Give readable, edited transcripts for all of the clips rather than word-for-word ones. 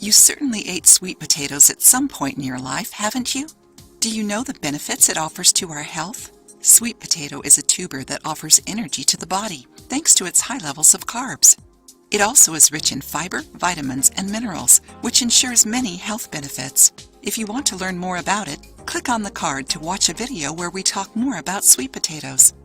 You certainly ate sweet potatoes at some point in your life, haven't you? Do you know the benefits it offers to our health? Sweet potato is a tuber that offers energy to the body, thanks to its high levels of carbs. It also is rich in fiber, vitamins, and minerals, which ensures many health benefits. If you want to learn more about it, click on the card to watch a video where we talk more about sweet potatoes.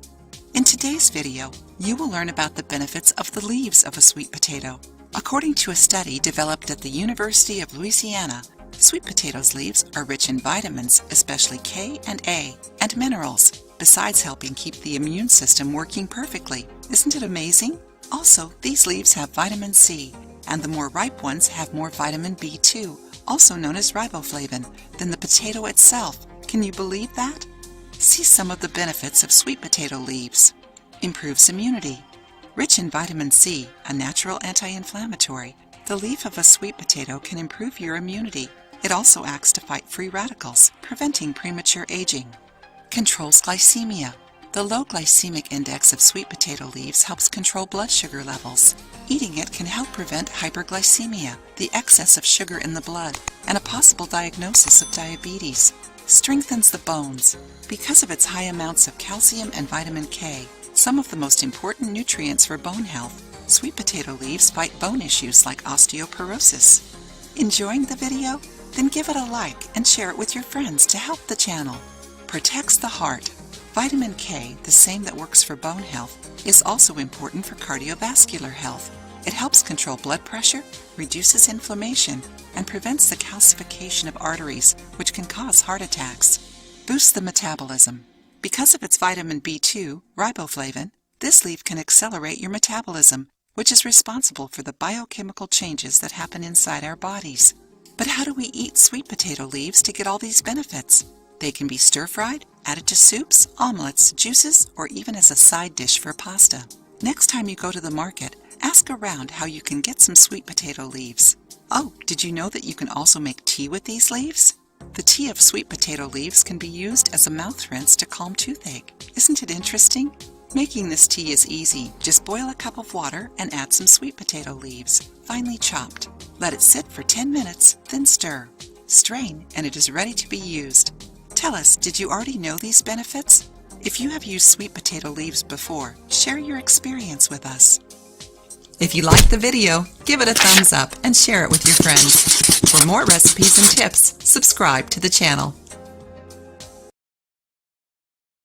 In today's video, you will learn about the benefits of the leaves of a sweet potato. According to a study developed at the University of Louisiana, sweet potatoes leaves are rich in vitamins, especially K and A, and minerals, besides helping keep the immune system working perfectly. Isn't it amazing? Also, these leaves have vitamin C, and the more ripe ones have more vitamin B2, also known as riboflavin, than the potato itself. Can you believe that? See some of the benefits of sweet potato leaves. Improves immunity. Rich in vitamin C, a natural anti-inflammatory, the leaf of a sweet potato can improve your immunity. It also acts to fight free radicals, preventing premature aging. Controls glycemia. The low glycemic index of sweet potato leaves helps control blood sugar levels. Eating it can help prevent hyperglycemia, the excess of sugar in the blood, and a possible diagnosis of diabetes. Strengthens the bones. Because of its high amounts of calcium and vitamin K, some of the most important nutrients for bone health, sweet potato leaves fight bone issues like osteoporosis. Enjoying the video? Then give it a like and share it with your friends to help the channel. Protects the heart. Vitamin K, the same that works for bone health, is also important for cardiovascular health. It helps control blood pressure, reduces inflammation, and prevents the calcification of arteries, which can cause heart attacks. Boosts the metabolism. Because of its vitamin B2, riboflavin, this leaf can accelerate your metabolism, which is responsible for the biochemical changes that happen inside our bodies. But how do we eat sweet potato leaves to get all these benefits? They can be stir-fried, added to soups, omelets, juices, or even as a side dish for pasta. Next time you go to the market, ask around how you can get some sweet potato leaves. Oh, did you know that you can also make tea with these leaves? The tea of sweet potato leaves can be used as a mouth rinse to calm toothache. Isn't it interesting? Making this tea is easy. Just boil a cup of water and add some sweet potato leaves, finely chopped. Let it sit for 10 minutes, then stir. Strain, and it is ready to be used. Tell us, did you already know these benefits? If you have used sweet potato leaves before, share your experience with us. If you liked the video, give it a thumbs up and share it with your friends. For more recipes and tips, subscribe to the channel.